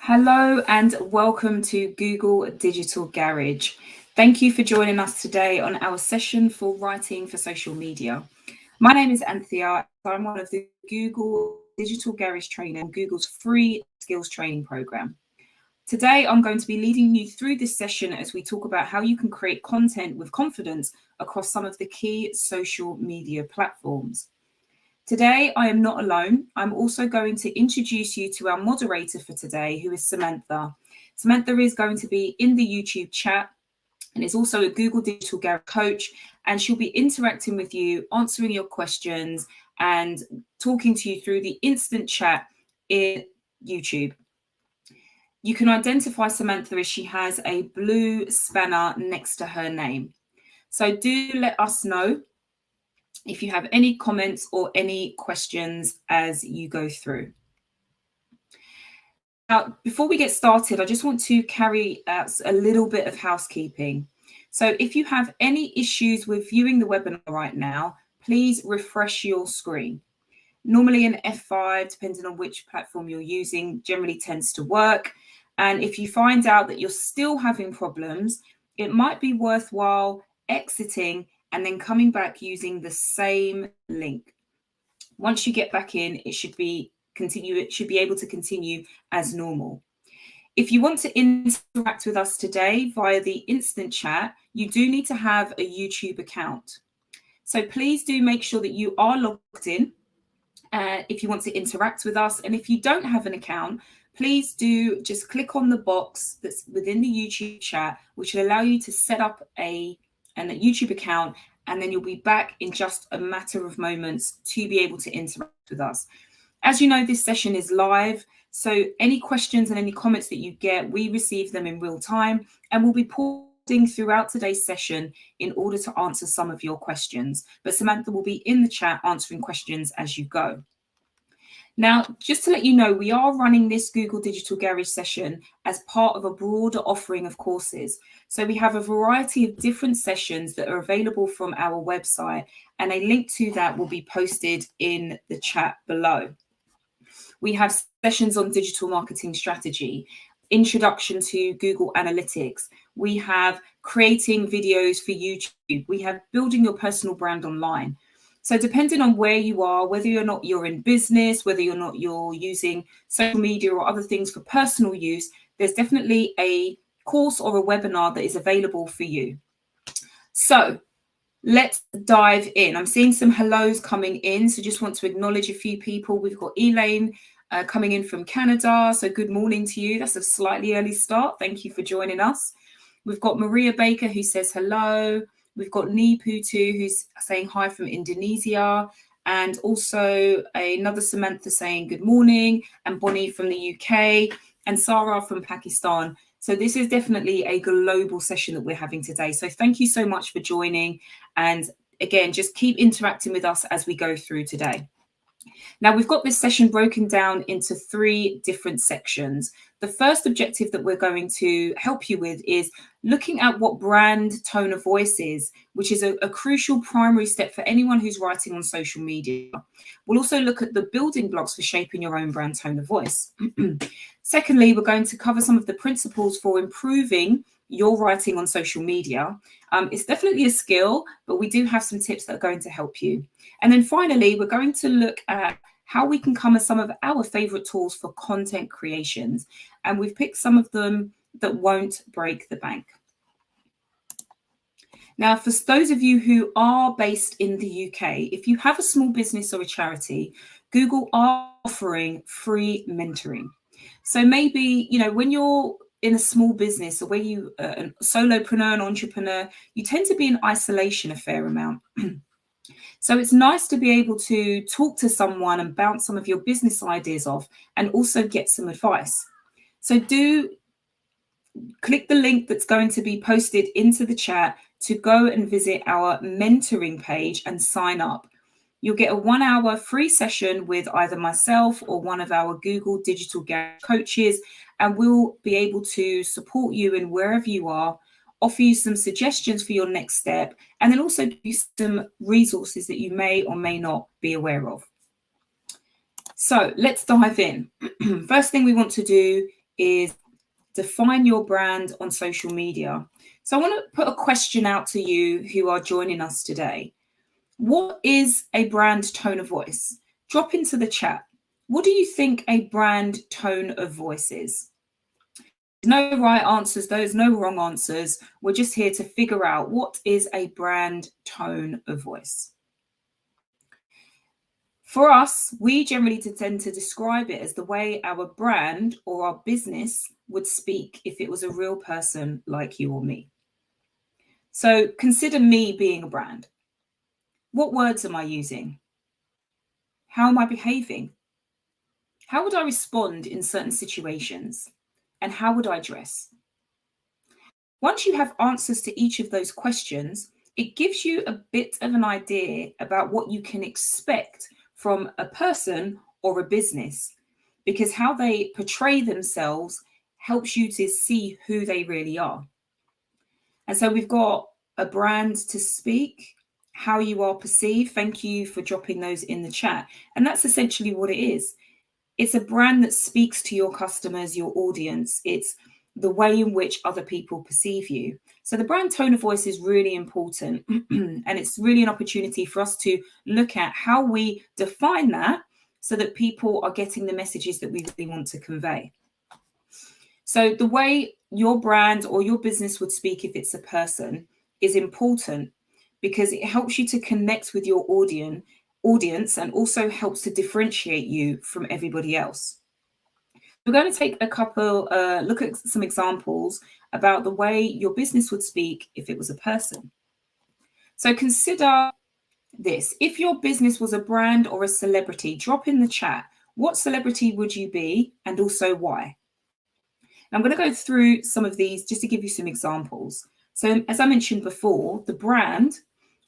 Hello and welcome to Google Digital Garage. Thank you for joining us today on our session for writing for social media. My name is Anthea. I'm one of the Google Digital Garage trainers on Google's free skills training program. Today, I'm going to be leading you through this session as we talk about how you can create content with confidence across some of the key social media platforms. Today, I am not alone. I'm also going to introduce you to our moderator for today, who is Samantha. Samantha is going to be in the YouTube chat and is also a Google Digital Garage coach, and she'll be interacting with you, answering your questions, and talking to you through the instant chat in YouTube. You can identify Samantha as she has a blue spanner next to her name. So do let us know if you have any comments or any questions as you go through. Now, before we get started, I just want to carry out a little bit of housekeeping. So if you have any issues with viewing the webinar right now, please refresh your screen. Normally an F5, depending on which platform you're using, generally tends to work. And if you find out that you're still having problems, it might be worthwhile exiting and then coming back using the same link. Once you get back in, it should be able to continue as normal. If you want to interact with us today via the instant chat, you do need to have a YouTube account. So please do make sure that you are logged in if you want to interact with us. And if you don't have an account, please do just click on the box that's within the YouTube chat, which will allow you to set up a YouTube account, and then you'll be back in just a matter of moments to be able to interact with us. As you know, this session is live, so any questions and any comments that you get, we receive them in real time, and we'll be pausing throughout today's session in order to answer some of your questions. But Samantha will be in the chat answering questions as you go. Now, just to let you know, we are running this Google Digital Garage session as part of a broader offering of courses. So we have a variety of different sessions that are available from our website, and a link to that will be posted in the chat below. We have sessions on digital marketing strategy, introduction to Google Analytics. We have creating videos for YouTube. We have building your personal brand online. So depending on where you are, whether or not you're in business, whether or not you're using social media or other things for personal use, there's definitely a course or a webinar that is available for you. So let's dive in. I'm seeing some hellos coming in, so just want to acknowledge a few people. We've got Elaine coming in from Canada, so good morning to you. That's a slightly early start. Thank you for joining us. We've got Maria Baker who says hello. We've got Niputu who's saying hi from Indonesia, and also another Samantha saying good morning, and Bonnie from the UK, and Sarah from Pakistan. So this is definitely a global session that we're having today. So thank you so much for joining. And again, just keep interacting with us as we go through today. Now, we've got this session broken down into 3 different sections. The first objective that we're going to help you with is looking at what brand tone of voice is, which is a crucial primary step for anyone who's writing on social media. We'll also look at the building blocks for shaping your own brand tone of voice. Secondly, we're going to cover some of the principles for improving your writing on social media. It's definitely a skill, but we do have some tips that are going to help you. And then finally, we're going to look at how we can come at some of our favorite tools for content creations. And we've picked some of them that won't break the bank. Now, for those of you who are based in the UK, if you have a small business or a charity, Google are offering free mentoring. So maybe, when you're in a small business, or where you a solopreneur, an entrepreneur, you tend to be in isolation a fair amount. So it's nice to be able to talk to someone and bounce some of your business ideas off, and also get some advice. So do click the link that's going to be posted into the chat to go and visit our mentoring page and sign up. You'll get a 1-hour free session with either myself or one of our Google Digital Garage coaches, and we'll be able to support you in wherever you are, offer you some suggestions for your next step, and then also give you some resources that you may or may not be aware of. So let's dive in. First thing we want to do is define your brand on social media. So I want to put a question out to you who are joining us today. What is a brand tone of voice? Drop into the chat. What do you think a brand tone of voice is? No right answers, there's no wrong answers. We're just here to figure out what is a brand tone of voice. For us, we generally tend to describe it as the way our brand or our business would speak if it was a real person like you or me. So consider me being a brand. What words am I using? How am I behaving? How would I respond in certain situations? And how would I dress? Once you have answers to each of those questions, it gives you a bit of an idea about what you can expect from a person or a business, because how they portray themselves helps you to see who they really are. And so we've got a brand to speak, how you are perceived. Thank you for dropping those in the chat. And that's essentially what it is. It's a brand that speaks to your customers, your audience. It's the way in which other people perceive you. So the brand tone of voice is really important. And it's really an opportunity for us to look at how we define that so that people are getting the messages that we really want to convey. So the way your brand or your business would speak if it's a person is important because it helps you to connect with your audience and also helps to differentiate you from everybody else. We're going to take a couple, look at some examples about the way your business would speak if it was a person. So consider this. If your business was a brand or a celebrity, drop in the chat. What celebrity would you be and also why? I'm going to go through some of these just to give you some examples. So as I mentioned before, the brand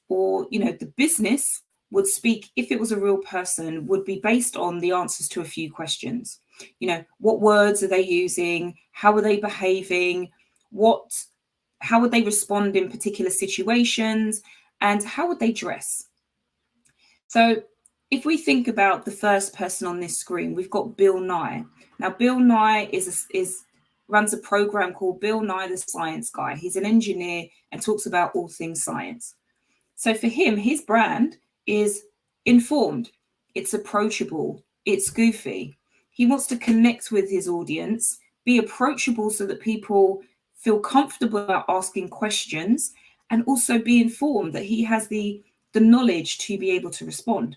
or, the business would speak, if it was a real person, would be based on the answers to a few questions. What words are they using? How are they behaving? How would they respond in particular situations? And how would they dress? So if we think about the first person on this screen, we've got Bill Nye. Now, Bill Nye runs a program called Bill Nye the Science Guy. He's an engineer and talks about all things science. So for him, his brand is informed, it's approachable, it's goofy. He wants to connect with his audience, be approachable so that people feel comfortable about asking questions, and also be informed that he has the knowledge to be able to respond.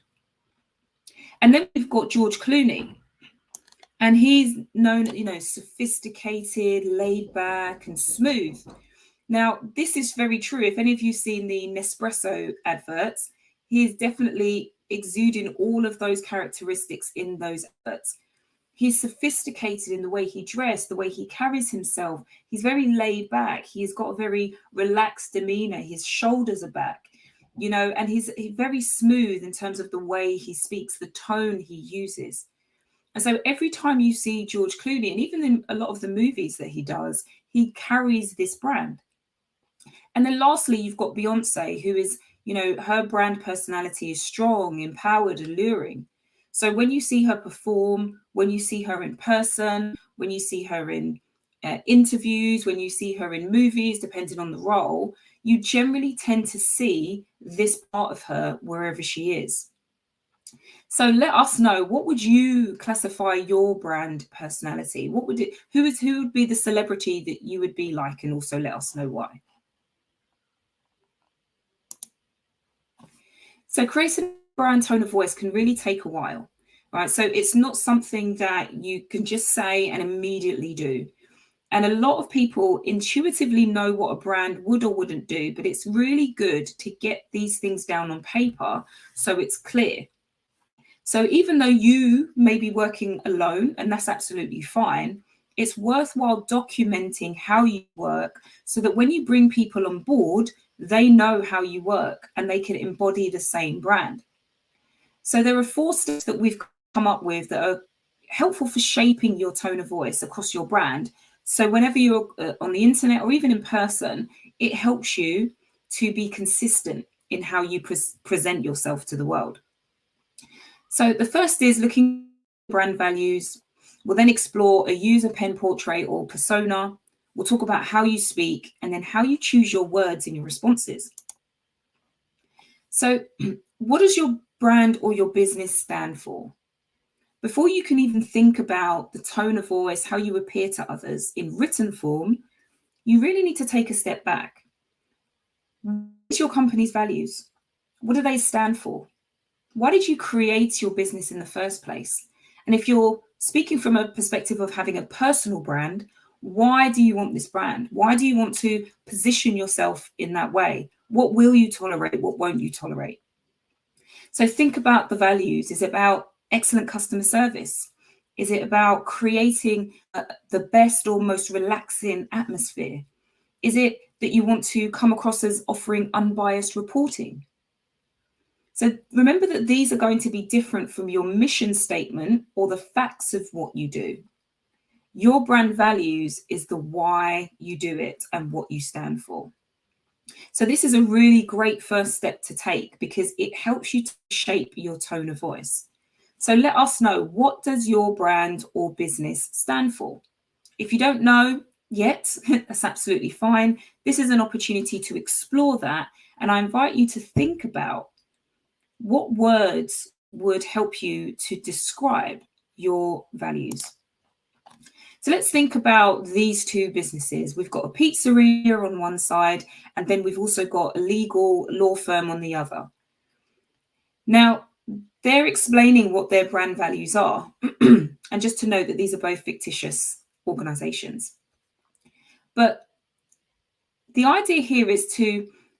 And then we've got George Clooney. And he's known, sophisticated, laid back, and smooth. Now, this is very true. If any of you have seen the Nespresso adverts, he is definitely exuding all of those characteristics in those adverts. He's sophisticated in the way he dressed, the way he carries himself. He's very laid back. He's got a very relaxed demeanor. His shoulders are back, and he's very smooth in terms of the way he speaks, the tone he uses. And so every time you see George Clooney, and even in a lot of the movies that he does, he carries this brand. And then lastly, you've got Beyonce, who is, her brand personality is strong, empowered, alluring. So when you see her perform, when you see her in person, when you see her in interviews, when you see her in movies, depending on the role, you generally tend to see this part of her wherever she is. So let us know, what would you classify your brand personality? Who would be the celebrity that you would be like, and also let us know why. So creating a brand tone of voice can really take a while, right? So it's not something that you can just say and immediately do. And a lot of people intuitively know what a brand would or wouldn't do, but it's really good to get these things down on paper so it's clear. So even though you may be working alone, and that's absolutely fine, it's worthwhile documenting how you work so that when you bring people on board, they know how you work and they can embody the same brand. So there are 4 steps that we've come up with that are helpful for shaping your tone of voice across your brand. So whenever you're on the internet or even in person, it helps you to be consistent in how you present yourself to the world. So the first is looking at brand values. We'll then explore a user pen portrait or persona. We'll talk about how you speak and then how you choose your words in your responses. So what does your brand or your business stand for? Before you can even think about the tone of voice, how you appear to others in written form, you really need to take a step back. What's your company's values? What do they stand for? Why did you create your business in the first place? And if you're speaking from a perspective of having a personal brand, why do you want this brand? Why do you want to position yourself in that way? What will you tolerate? What won't you tolerate? So think about the values. Is it about excellent customer service? Is it about creating the best or most relaxing atmosphere? Is it that you want to come across as offering unbiased reporting? So remember that these are going to be different from your mission statement or the facts of what you do. Your brand values is the why you do it and what you stand for. So this is a really great first step to take because it helps you to shape your tone of voice. So let us know, what does your brand or business stand for? If you don't know yet, that's absolutely fine. This is an opportunity to explore that. And I invite you to think about what words would help you to describe your values. So let's think about these two businesses. We've got a pizzeria on one side, and then we've also got a legal law firm on the other. Now, they're explaining what their brand values are. And just to note that these are both fictitious organizations. But the idea here is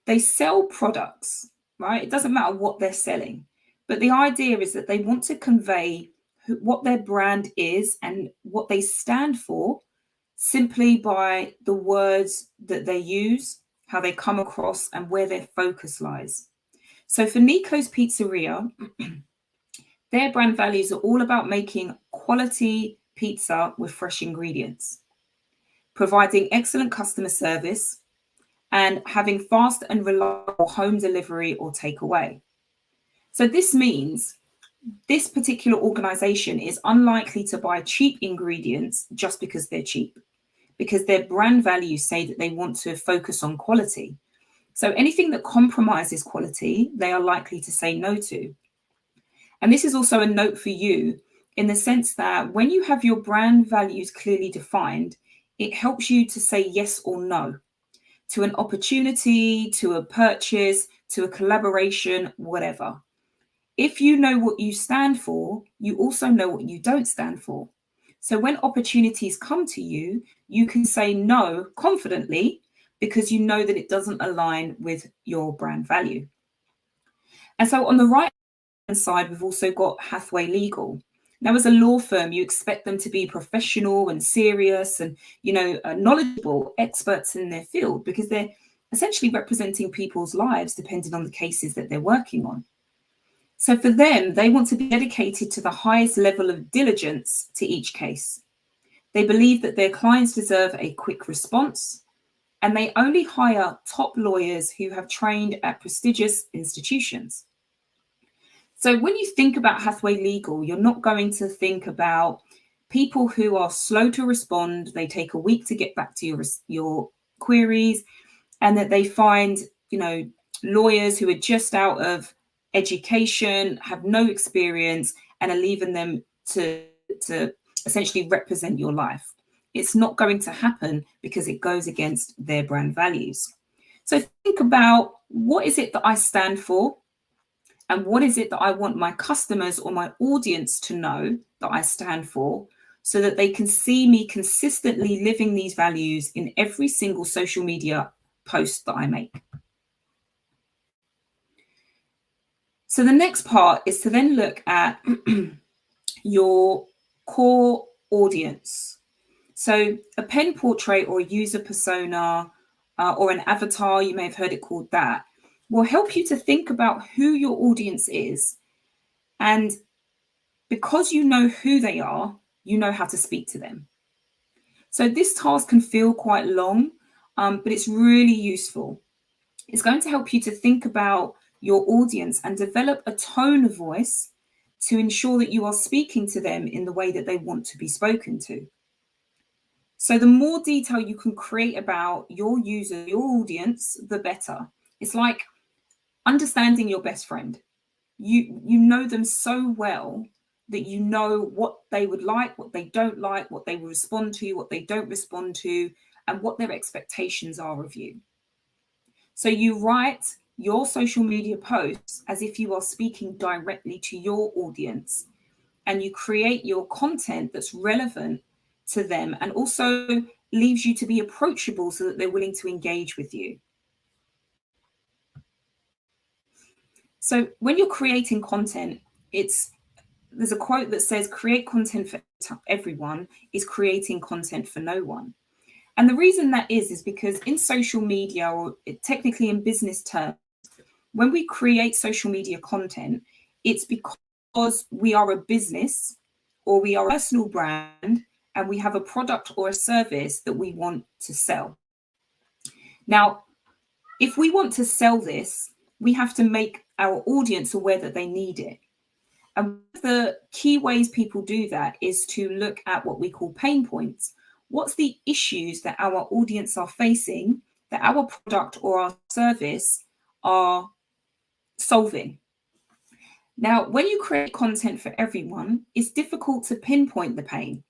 they sell products, right? It doesn't matter what they're selling. But the idea is that they want to convey what their brand is and what they stand for simply by the words that they use, how they come across, and where their focus lies. So for Nico's Pizzeria, their brand values are all about making quality pizza with fresh ingredients, providing excellent customer service, and having fast and reliable home delivery or takeaway. So this means this particular organization is unlikely to buy cheap ingredients just because they're cheap, because their brand values say that they want to focus on quality. So anything that compromises quality, they are likely to say no to. And this is also a note for you in the sense that when you have your brand values clearly defined, it helps you to say yes or no to an opportunity, to a purchase, to a collaboration, whatever. If you know what you stand for, you also know what you don't stand for. So when opportunities come to you, you can say no confidently because you know that it doesn't align with your brand value. And so on the right hand side, we've also got Hathaway Legal. Now, as a law firm, you expect them to be professional and serious and, knowledgeable experts in their field because they're essentially representing people's lives depending on the cases that they're working on. So for them, they want to be dedicated to the highest level of diligence to each case. They believe that their clients deserve a quick response, and they only hire top lawyers who have trained at prestigious institutions. So when you think about Hathaway Legal, you're not going to think about people who are slow to respond. They take a week to get back to your queries, and that they find, lawyers who are just out of education, have no experience, and are leaving them to essentially represent your life. It's not going to happen because it goes against their brand values. So think about, what is it that I stand for? And what is it that I want my customers or my audience to know that I stand for, so that they can see me consistently living these values in every single social media post that I make. So the next part is to then look at your core audience. So a pen portrait or a user persona or an avatar, you may have heard it called that, will help you to think about who your audience is. And because you know who they are, you know how to speak to them. So this task can feel quite long, but it's really useful. It's going to help you to think about your audience and develop a tone of voice to ensure that you are speaking to them in the way that they want to be spoken to. So the more detail you can create about your user, your audience, the better. It's like understanding your best friend. You know them so well that you know what they would like, what they don't like, what they will respond to, what they don't respond to, and what their expectations are of you. So you write your social media posts as if you are speaking directly to your audience, and you create your content that's relevant to them and also leaves you to be approachable so that they're willing to engage with you. So when you're creating content, there's a quote that says, create content for everyone is creating content for no one. And the reason that is because in social media, or technically in business terms, when we create social media content, it's because we are a business or we are a personal brand and we have a product or a service that we want to sell. Now, if we want to sell this, we have to make our audience aware that they need it. And one of the key ways people do that is to look at what we call pain points. What's the issues that our audience are facing that our product or our service are solving? Now, when you create content for everyone, it's difficult to pinpoint the pain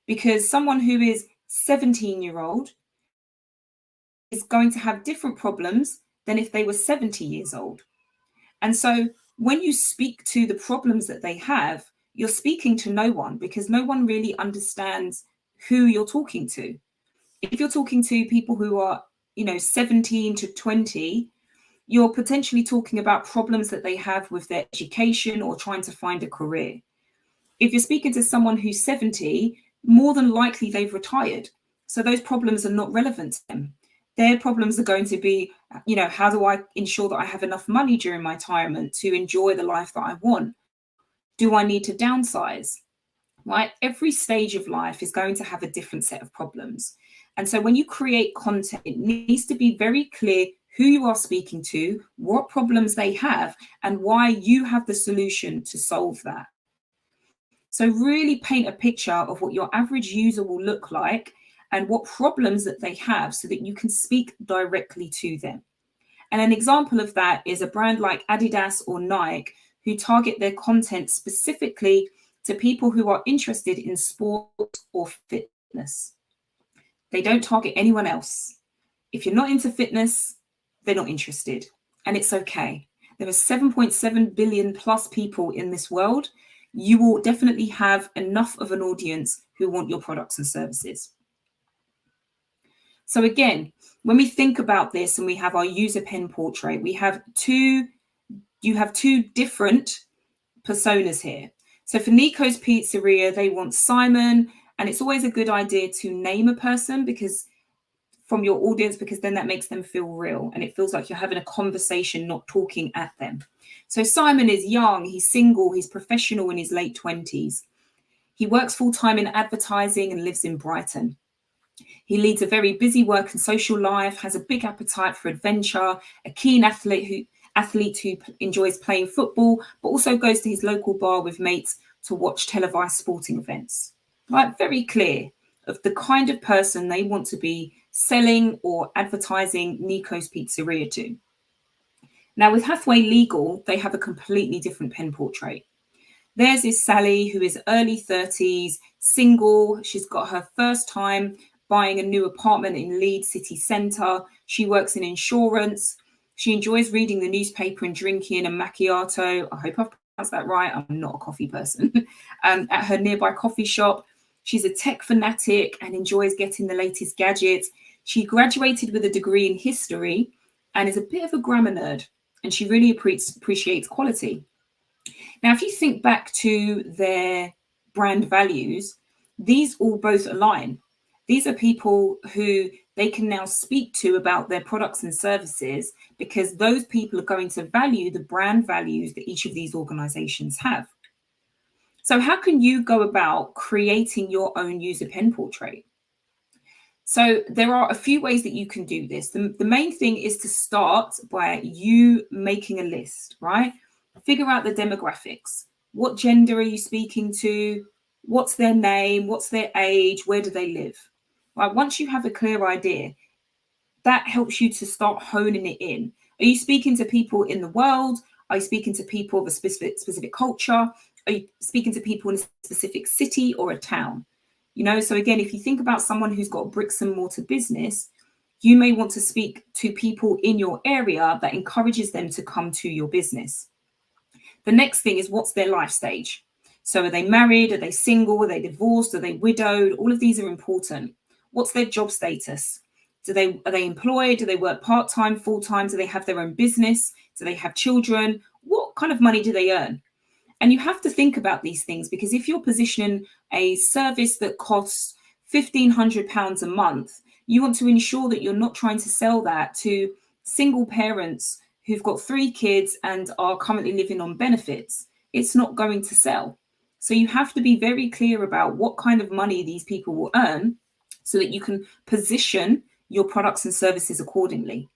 because someone who is 17-year-old is going to have different problems than if they were 70 years old. And so when you speak to the problems that they have, you're speaking to no one because no one really understands who you're talking to. If you're talking to people who are, 17 to 20, you're potentially talking about problems that they have with their education or trying to find a career. If you're speaking to someone who's 70, more than likely they've retired. So those problems are not relevant to them. Their problems are going to be, how do I ensure that I have enough money during my retirement to enjoy the life that I want? Do I need to downsize? Right? Every stage of life is going to have a different set of problems. And so when you create content, it needs to be very clear who you are speaking to, what problems they have, and why you have the solution to solve that. So really paint a picture of what your average user will look like and what problems that they have so that you can speak directly to them. And an example of that is a brand like Adidas or Nike, who target their content specifically to people who are interested in sport or fitness. They don't target anyone else. If you're not into fitness, they're not interested. And it's okay. There are 7.7 billion plus people in this world. You will definitely have enough of an audience who want your products and services. So again, when we think about this and we have our user pen portrait, you have two different personas here. So for Nico's Pizzeria, they want Simon, and it's always a good idea to name a person from your audience, because then that makes them feel real and it feels like you're having a conversation, not talking at them. So Simon is young, he's single, he's professional in his late 20s. He works full-time in advertising and lives in Brighton. He leads a very busy work and social life, has a big appetite for adventure, a keen athlete who enjoys playing football, but also goes to his local bar with mates to watch televised sporting events. Right, very clear of the kind of person they want to be selling or advertising Nico's Pizzeria to. Now with Hathaway Legal, they have a completely different pen portrait. Theirs is Sally, who is early 30s, single. She's got her first time buying a new apartment in Leeds city centre. She works in insurance. She enjoys reading the newspaper and drinking a macchiato. I hope I've pronounced that right. I'm not a coffee person. At her nearby coffee shop. She's a tech fanatic and enjoys getting the latest gadgets. She graduated with a degree in history and is a bit of a grammar nerd, and she really appreciates quality. Now, if you think back to their brand values, these all both align. These are people who they can now speak to about their products and services because those people are going to value the brand values that each of these organizations have. So how can you go about creating your own user pen portrait? So there are a few ways that you can do this. The main thing is to start by you making a list, right? Figure out the demographics. What gender are you speaking to? What's their name? What's their age? Where do they live? Right. Once you have a clear idea, that helps you to start honing it in. Are you speaking to people in the world? Are you speaking to people of a specific culture? Are you speaking to people in a specific city or a town? So again, if you think about someone who's got a bricks and mortar business, you may want to speak to people in your area that encourages them to come to your business. The next thing is, what's their life stage? So are they married? Are they single? Are they divorced? Are they widowed? All of these are important. What's their job status? Are they employed? Do they work part-time, full-time? Do they have their own business? Do they have children? What kind of money do they earn? And you have to think about these things, because if you're positioning a service that costs £1,500 a month, you want to ensure that you're not trying to sell that to single parents who've got 3 kids and are currently living on benefits. It's not going to sell. So you have to be very clear about what kind of money these people will earn so that you can position your products and services accordingly.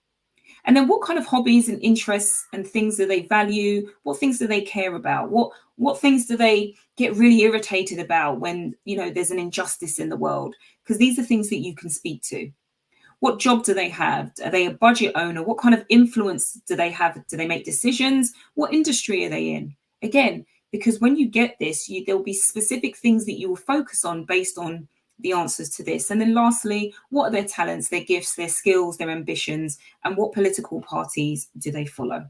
And then what kind of hobbies and interests and things do they value? What things do they care about? What things do they get really irritated about when, there's an injustice in the world? Because these are things that you can speak to. What job do they have? Are they a budget owner? What kind of influence do they have? Do they make decisions? What industry are they in? Again, because when you get this, there'll be specific things that you will focus on based on the answers to this. And then lastly, what are their talents, their gifts, their skills, their ambitions, and what political parties do they follow?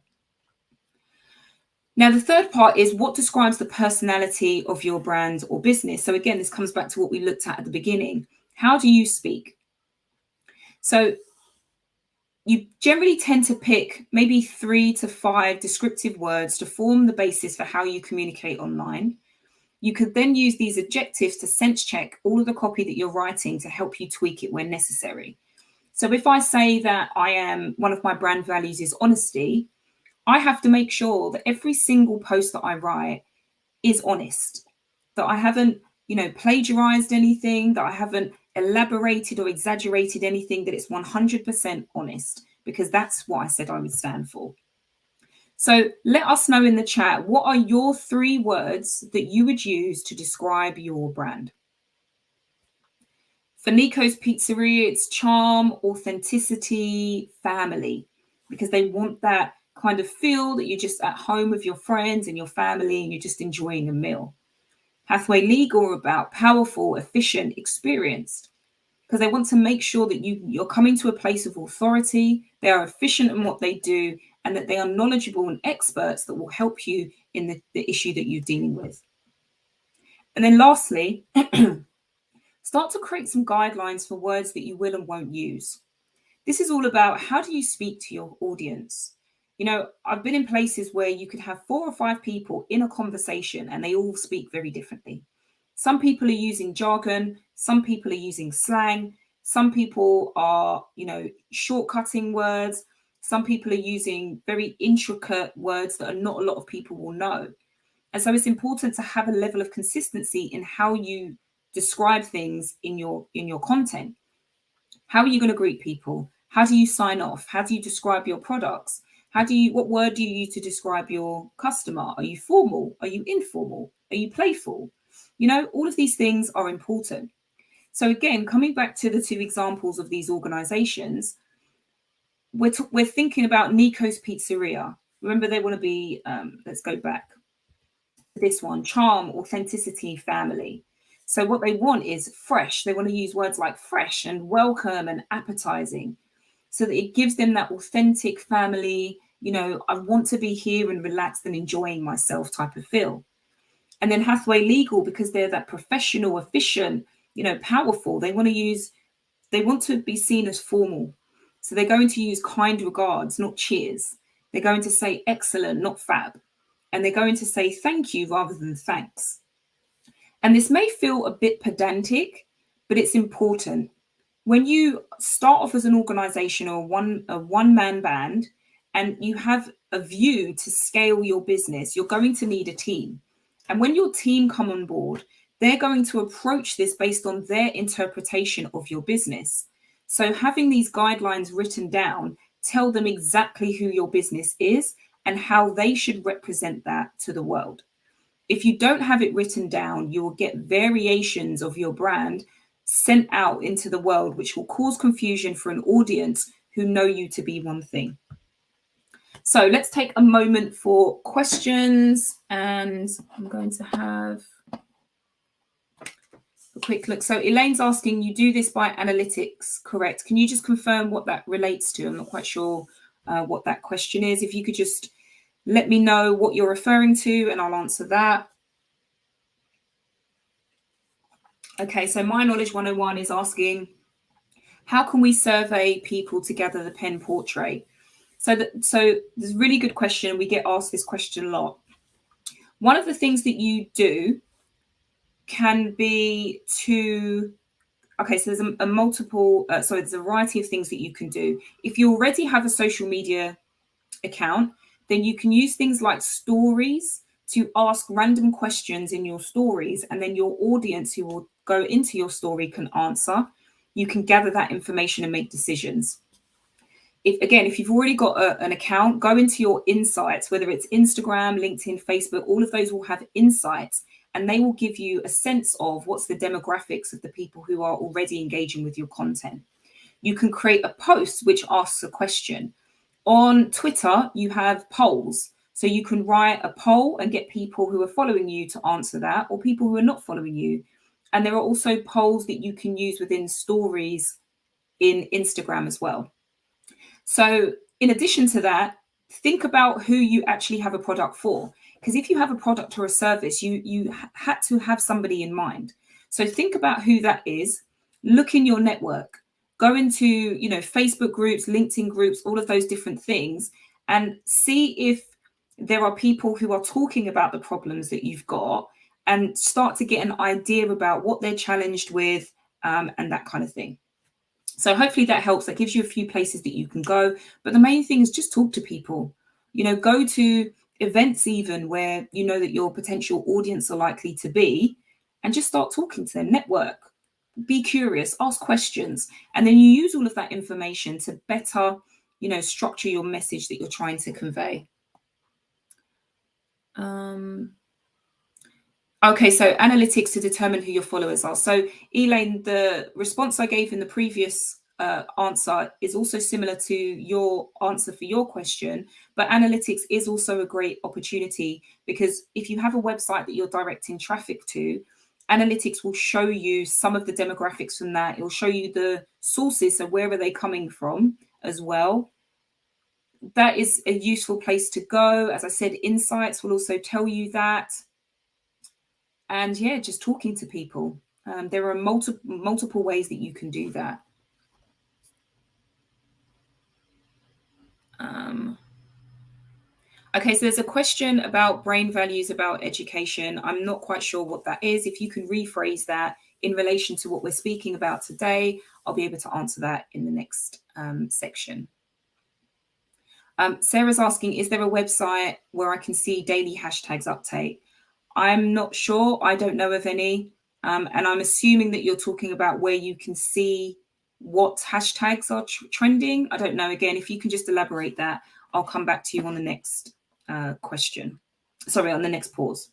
Now, the third part is what describes the personality of your brand or business. So again, this comes back to what we looked at the beginning. How do you speak? So you generally tend to pick maybe 3 to 5 descriptive words to form the basis for how you communicate online. You could then use these adjectives to sense check all of the copy that you're writing to help you tweak it when necessary. So if I say that one of my brand values is honesty, I have to make sure that every single post that I write is honest, that I haven't, plagiarized anything, that I haven't elaborated or exaggerated anything, that it's 100% honest, because that's what I said I would stand for. So let us know in the chat, what are your 3 words that you would use to describe your brand? For Nico's Pizzeria, it's charm, authenticity, family, because they want that kind of feel that you're just at home with your friends and your family and you're just enjoying a meal. Hathaway Legal are about powerful, efficient, experienced, because they want to make sure that you're coming to a place of authority, they are efficient in what they do, and that they are knowledgeable and experts that will help you in the issue that you're dealing with. And then lastly, start to create some guidelines for words that you will and won't use. This is all about, how do you speak to your audience? I've been in places where you could have 4 or 5 people in a conversation and they all speak very differently. Some people are using jargon, some people are using slang, some people are, shortcutting words, some people are using very intricate words that not a lot of people will know. And so it's important to have a level of consistency in how you describe things in your content. How are you going to greet people? How do you sign off? How do you describe your products? What word do you use to describe your customer? Are you formal? Are you informal? Are you playful? All of these things are important. So again, coming back to the 2 examples of these organizations, we're thinking about Nico's Pizzeria. Remember, they want to be, let's go back to this one, charm, authenticity, family. So what they want is fresh. They want to use words like fresh and welcome and appetizing, so that it gives them that authentic family, I want to be here and relaxed and enjoying myself type of feel. And then Hathaway Legal, because they're that professional, efficient, powerful, they want to be seen as formal. So they're going to use kind regards, not cheers. They're going to say excellent, not fab. And they're going to say thank you rather than thanks. And this may feel a bit pedantic, but it's important. When you start off as an organization or a one-man band, and you have a view to scale your business, you're going to need a team. And when your team come on board, they're going to approach this based on their interpretation of your business. So having these guidelines written down tell them exactly who your business is and how they should represent that to the world. If you don't have it written down, you will get variations of your brand sent out into the world, which will cause confusion for an audience who know you to be one thing. So let's take a moment for questions, and I'm going to have a quick look. So Elaine's asking, you do this by analytics, correct? Can you just confirm what that relates to? I'm not quite sure what that question is. If you could just let me know what you're referring to and I'll answer that. Okay, so My Knowledge 101 is asking, how can we survey people to gather the pen portrait? So this is a really good question. We get asked this question a lot. One of the things that you do can be to, okay, so there's there's a variety of things that you can do. If you already have a social media account, then you can use things like stories to ask random questions in your stories, and then your audience who will go into your story can answer. You can gather that information and make decisions. If you've already got an account, go into your insights, whether it's Instagram, LinkedIn, Facebook, all of those will have insights, and they will give you a sense of what's the demographics of the people who are already engaging with your content. You can create a post which asks a question. On Twitter, you have polls. So you can write a poll and get people who are following you to answer that, or people who are not following you. And there are also polls that you can use within stories in Instagram as well. So in addition to that, think about who you actually have a product for. Because if you have a product or a service, you had to have somebody in mind. So think about who that is. Look in your network. Go into, Facebook groups, LinkedIn groups, all of those different things, and see if there are people who are talking about the problems that you've got, and start to get an idea about what they're challenged with, and that kind of thing. So hopefully that helps. That gives you a few places that you can go. But the main thing is just talk to people. Go to events even where you know that your potential audience are likely to be, and just start talking to them, network, be curious, ask questions. And then you use all of that information to better, structure your message that you're trying to convey. Okay, so analytics to determine who your followers are. So Elaine, the response I gave in the previous answer is also similar to your answer for your question, but analytics is also a great opportunity, because if you have a website that you're directing traffic to, analytics will show you some of the demographics from that. It will show you the sources, so where are they coming from as well. That is a useful place to go. As I said, insights will also tell you that. And yeah, just talking to people. There are multiple ways that you can do that. Okay, so there's a question about brain values, about education. I'm not quite sure what that is. If you can rephrase that in relation to what we're speaking about today, I'll be able to answer that in the next section. Sarah's asking, is there a website where I can see daily hashtags update? I'm not sure. I don't know of any. And I'm assuming that you're talking about where you can see what hashtags are trending. I don't know. Again, if you can just elaborate that, I'll come back to you on the next question. Sorry, on the next pause.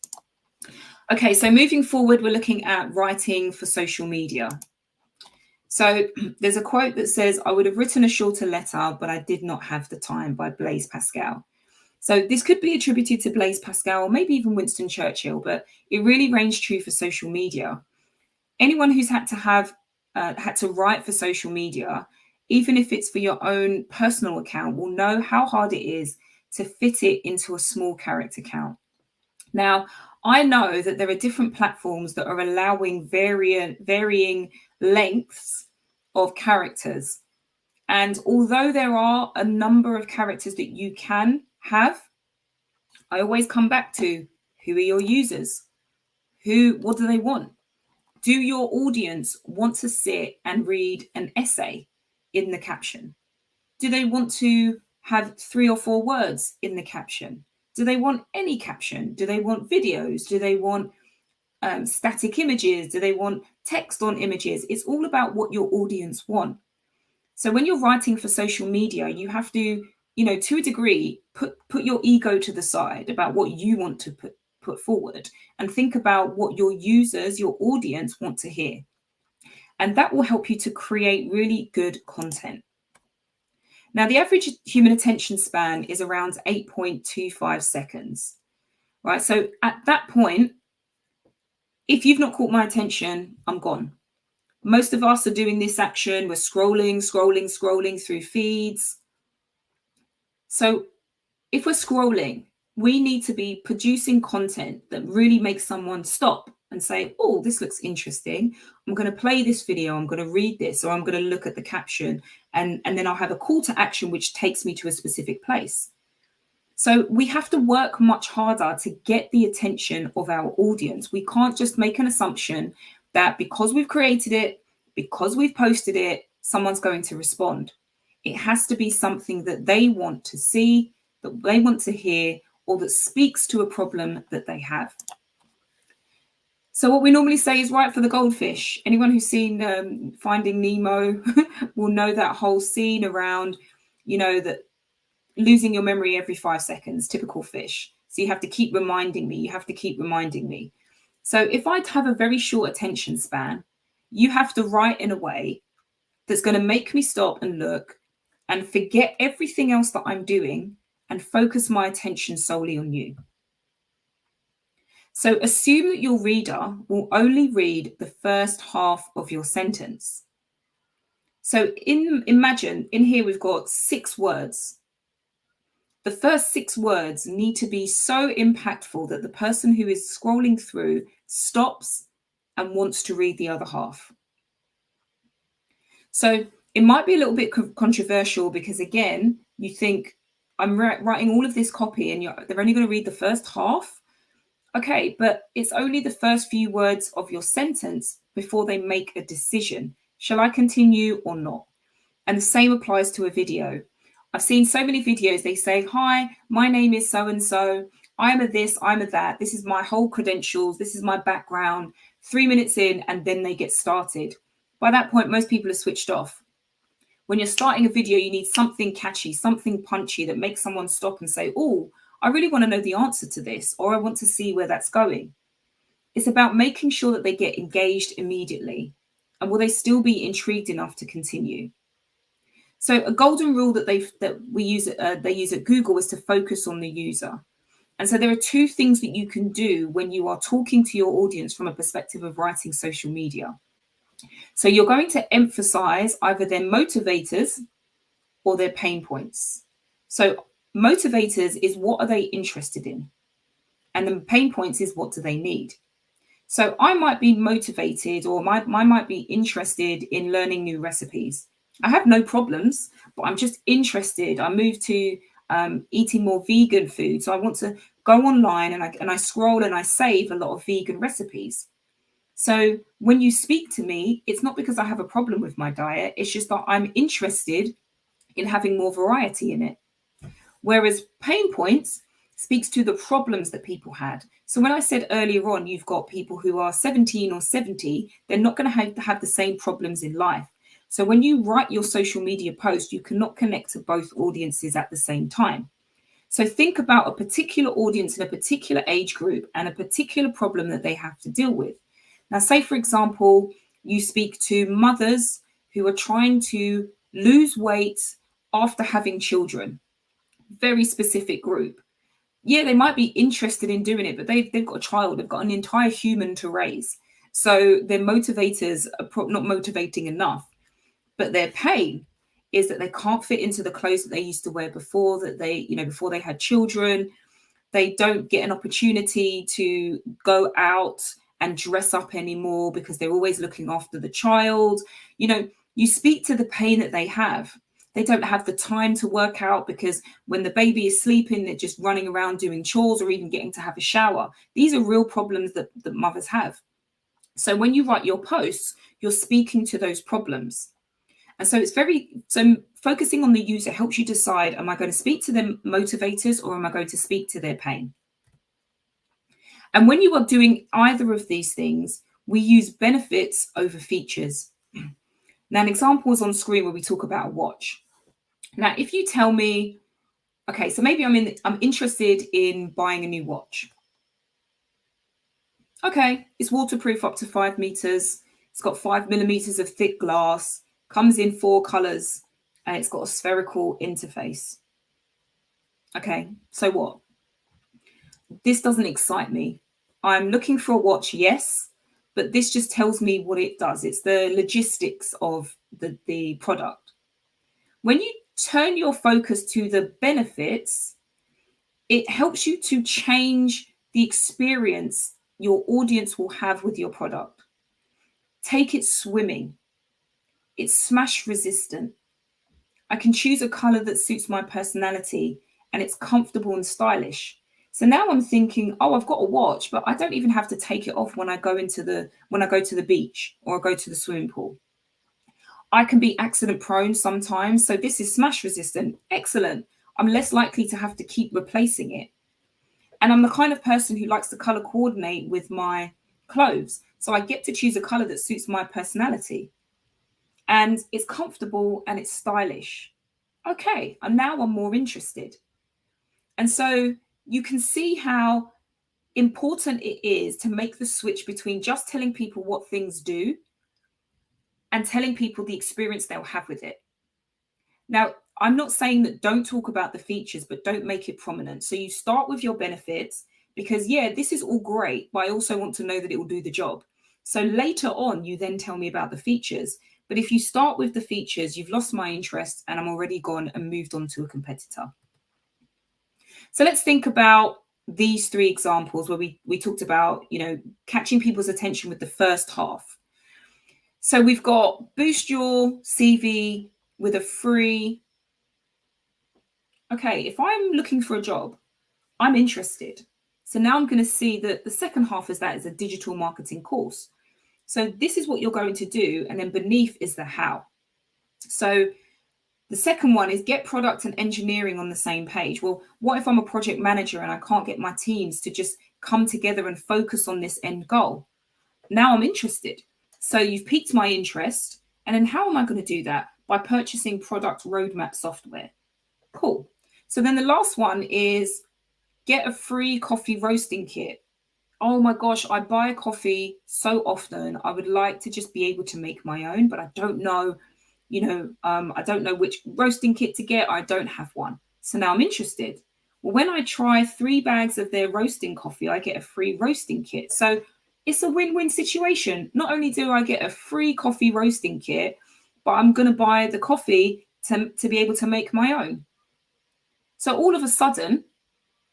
Okay, so moving forward, we're looking at writing for social media. So there's a quote that says, I would have written a shorter letter, but I did not have the time, by Blaise Pascal. So this could be attributed to Blaise Pascal, or maybe even Winston Churchill, but it really reigns true for social media. Anyone who's had to write for social media, even if it's for your own personal account, will know how hard it is to fit it into a small character count. Now, I know that there are different platforms that are allowing varying lengths of characters. And although there are a number of characters that you can have, I always come back to, who are your users? What do they want? Do your audience want to sit and read an essay in the caption? Do they want to have 3 or 4 words in the caption? Do they want any caption? Do they want videos? Do they want static images? Do they want text on images? It's all about what your audience want. So when you're writing for social media, you have to, to a degree, put your ego to the side about what you want to put forward, and think about what your users, your audience want to hear. And that will help you to create really good content. Now, the average human attention span is around 8.25 seconds, right? So at that point, if you've not caught my attention, I'm gone. Most of us are doing this action. We're scrolling through feeds. So if we're scrolling, we need to be producing content that really makes someone stop and say, oh, this looks interesting. I'm going to play this video. I'm going to read this, or I'm going to look at the caption. And then I'll have a call to action, which takes me to a specific place. So we have to work much harder to get the attention of our audience. We can't just make an assumption that because we've created it, because we've posted it, someone's going to respond. It has to be something that they want to see, that they want to hear, or that speaks to a problem that they have. So what we normally say is right for the goldfish. Anyone who's seen Finding Nemo will know that whole scene around, that losing your memory every 5 seconds, typical fish. So you have to keep reminding me. You have to keep reminding me. So if I have a very short attention span, you have to write in a way that's going to make me stop and look and forget everything else that I'm doing and focus my attention solely on you. So assume that your reader will only read the first half of your sentence. So imagine in here we've got 6 words. The first 6 words need to be so impactful that the person who is scrolling through stops and wants to read the other half. So it might be a little bit controversial because, again, you think, I'm writing all of this copy and they're only going to read the first half. Okay, but it's only the first few words of your sentence before they make a decision. Shall I continue or not? And the same applies to a video. I've seen so many videos, they say, hi, my name is so-and-so. I'm a this, I'm a that. This is my whole credentials. This is my background. 3 minutes in, and then they get started. By that point, most people are switched off. When you're starting a video, you need something catchy, something punchy that makes someone stop and say, oh, I really want to know the answer to this, or I want to see where that's going. It's about making sure that they get engaged immediately. And will they still be intrigued enough to continue? So a golden rule that they use at Google is to focus on the user. And so there are 2 things that you can do when you are talking to your audience from a perspective of writing social media. So you're going to emphasize either their motivators or their pain points. So motivators is what are they interested in? And the pain points is what do they need? So I might be motivated, or I might be interested in learning new recipes. I have no problems, but I'm just interested. I moved to eating more vegan food. So I want to go online and I scroll and I save a lot of vegan recipes. So when you speak to me, it's not because I have a problem with my diet. It's just that I'm interested in having more variety in it. Whereas pain points speaks to the problems that people had. So when I said earlier on, you've got people who are 17 or 70, they're not going to have the same problems in life. So when you write your social media post, you cannot connect to both audiences at the same time. So think about a particular audience in a particular age group and a particular problem that they have to deal with. Now, say, for example, you speak to mothers who are trying to lose weight after having children. Very specific group. Yeah, they might be interested in doing it, but they've got a child, they've got an entire human to raise. So their motivators are not motivating enough. But their pain is that they can't fit into the clothes that they used to wear before they had children. They don't get an opportunity to go out and dress up anymore because they're always looking after the child. You speak to the pain that they have. They don't have the time to work out because when the baby is sleeping, they're just running around doing chores or even getting to have a shower. These are real problems that mothers have. So when you write your posts, you're speaking to those problems. And so so focusing on the user helps you decide, am I going to speak to their motivators or am I going to speak to their pain? And when you are doing either of these things, we use benefits over features. Now, an example is on screen where we talk about a watch. Now, if you tell me, okay, so maybe I'm interested in buying a new watch. Okay, it's waterproof up to 5 meters. It's got 5 millimeters of thick glass, comes in 4 colors, and it's got a spherical interface. Okay, so what? This doesn't excite me. I'm looking for a watch, yes, but this just tells me what it does. It's the logistics of the product. When you turn your focus to the benefits, it helps you to change the experience your audience will have with your product. Take it swimming. It's smash resistant. I can choose a color that suits my personality and it's comfortable and stylish. So now I'm thinking, oh, I've got a watch, but I don't even have to take it off when I go to the beach or I go to the swimming pool. I can be accident prone sometimes, so this is smash resistant. Excellent. I'm less likely to have to keep replacing it. And I'm the kind of person who likes to color coordinate with my clothes. So I get to choose a color that suits my personality. And it's comfortable and it's stylish. Okay, and now I'm more interested. And so you can see how important it is to make the switch between just telling people what things do and telling people the experience they'll have with it. Now, I'm not saying that don't talk about the features, but don't make it prominent. So you start with your benefits because, yeah, this is all great, but I also want to know that it will do the job. So later on, you then tell me about the features. But if you start with the features, you've lost my interest and I'm already gone and moved on to a competitor. So let's think about these 3 examples where we talked about, catching people's attention with the first half. So we've got boost your CV with a free. Okay, if I'm looking for a job, I'm interested. So now I'm going to see that the second half of that is a digital marketing course. So this is what you're going to do. And then beneath is the how. So the second one is get product and engineering on the same page. Well, what if I'm a project manager and I can't get my teams to just come together and focus on this end goal? Now I'm interested. So you've piqued my interest. And then how am I going to do that? By purchasing product roadmap software. Cool. So then the last one is get a free coffee roasting kit. Oh my gosh, I buy coffee so often. I would like to just be able to make my own, but I don't know, I don't know which roasting kit to get. I don't have one. So now I'm interested. Well, when I try 3 bags of their roasting coffee, I get a free roasting kit. So it's a win-win situation. Not only do I get a free coffee roasting kit, but I'm going to buy the coffee to be able to make my own. So all of a sudden,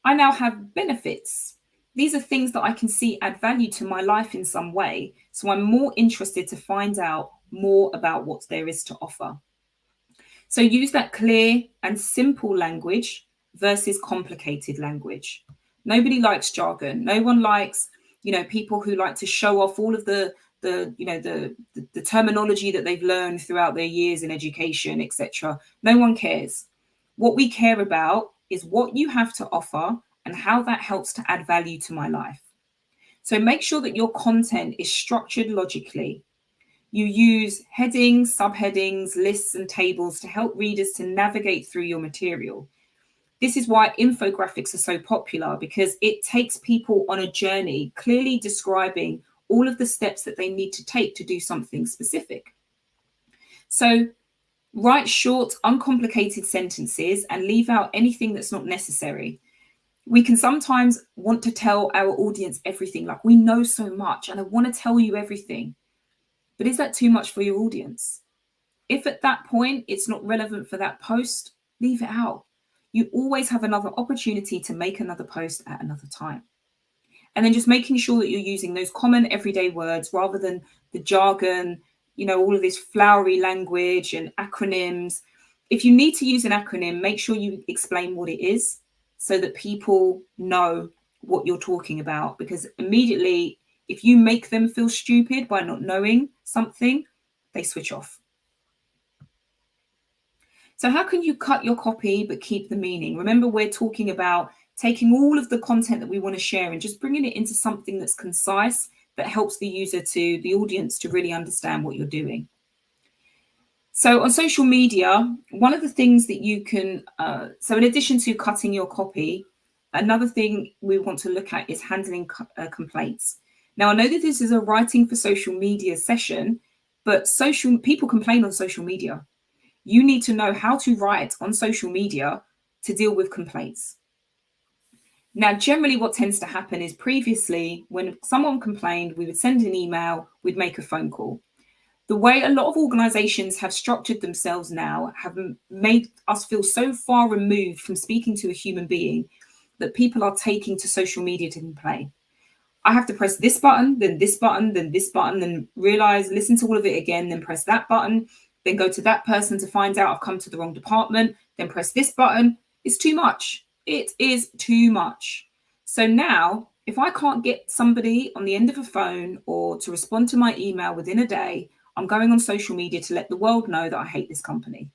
I now have benefits. These are things that I can see add value to my life in some way. So I'm more interested to find out more about what there is to offer. So use that clear and simple language versus complicated language. Nobody likes jargon. No one likes, people who like to show off all of the terminology that they've learned throughout their years in education, etc. No one cares. What we care about is what you have to offer and how that helps to add value to my life. So make sure that your content is structured logically. You use headings, subheadings, lists, and tables to help readers to navigate through your material. This is why infographics are so popular, because it takes people on a journey, clearly describing all of the steps that they need to take to do something specific. So write short, uncomplicated sentences and leave out anything that's not necessary. We can sometimes want to tell our audience everything, like we know so much and I want to tell you everything. But is that too much for your audience? If at that point it's not relevant for that post, leave it out. You always have another opportunity to make another post at another time. And then just making sure that you're using those common everyday words rather than the jargon, all of this flowery language and acronyms. If you need to use an acronym, make sure you explain what it is so that people know what you're talking about, because immediately, if you make them feel stupid by not knowing something, they switch off. So how can you cut your copy but keep the meaning? Remember, we're talking about taking all of the content that we want to share and just bringing it into something that's concise, that helps the audience to really understand what you're doing. So on social media, one of the things that you can, so in addition to cutting your copy, another thing we want to look at is handling complaints. Now, I know that this is a writing for social media session, but people complain on social media. You need to know how to write on social media to deal with complaints. Now, generally what tends to happen is previously when someone complained, we would send an email, we'd make a phone call. The way a lot of organizations have structured themselves now have made us feel so far removed from speaking to a human being that people are taking to social media to complain. I have to press this button, then this button, then this button, then realize, listen to all of it again, then press that button, then go to that person to find out I've come to the wrong department, then press this button. It's too much. It is too much. So now, if I can't get somebody on the end of a phone or to respond to my email within a day, I'm going on social media to let the world know that I hate this company.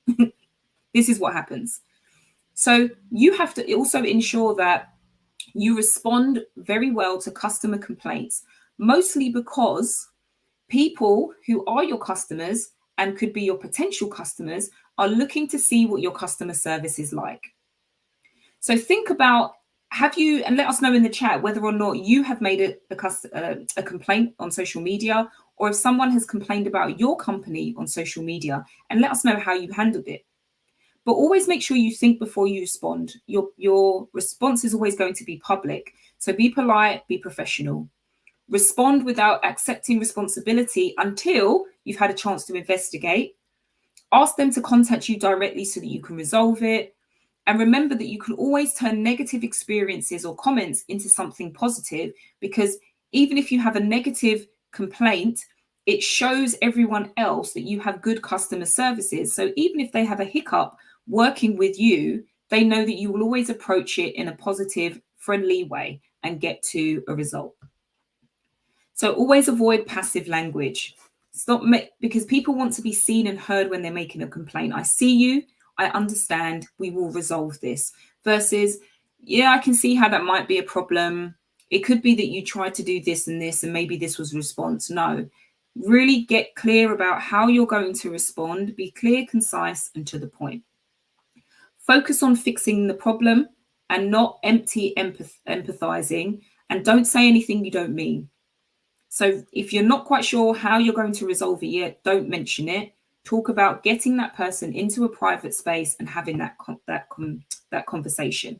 This is what happens. So you have to also ensure that you respond very well to customer complaints, mostly because people who are your customers and could be your potential customers are looking to see what your customer service is like. So think about, and let us know in the chat whether or not you have made a complaint on social media, or if someone has complained about your company on social media, and let us know how you handled it. But always make sure you think before you respond. Your response is always going to be public. So be polite, be professional. Respond without accepting responsibility until you've had a chance to investigate. Ask them to contact you directly so that you can resolve it. And remember that you can always turn negative experiences or comments into something positive, because even if you have a negative complaint, it shows everyone else that you have good customer services. So even if they have a hiccup working with you, they know that you will always approach it in a positive, friendly way and get to a result. So always avoid passive language. Because people want to be seen and heard when they're making a complaint. I see you, I understand, we will resolve this. Versus, yeah, I can see how that might be a problem. It could be that you tried to do this and maybe this was a response. No, really get clear about how you're going to respond. Be clear, concise, and to the point. Focus on fixing the problem and not empty empathizing, and don't say anything you don't mean. So if you're not quite sure how you're going to resolve it yet, don't mention it. Talk about getting that person into a private space and having that conversation.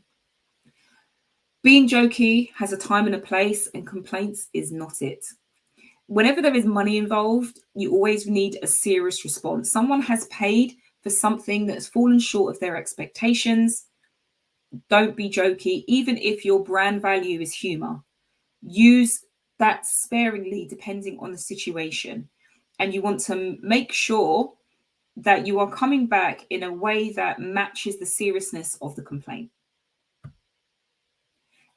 Being jokey has a time and a place, and complaints is not it. Whenever there is money involved, you always need a serious response. Someone has paid for something that has fallen short of their expectations. Don't be jokey, even if your brand value is humor. Use that sparingly depending on the situation. And you want to make sure that you are coming back in a way that matches the seriousness of the complaint.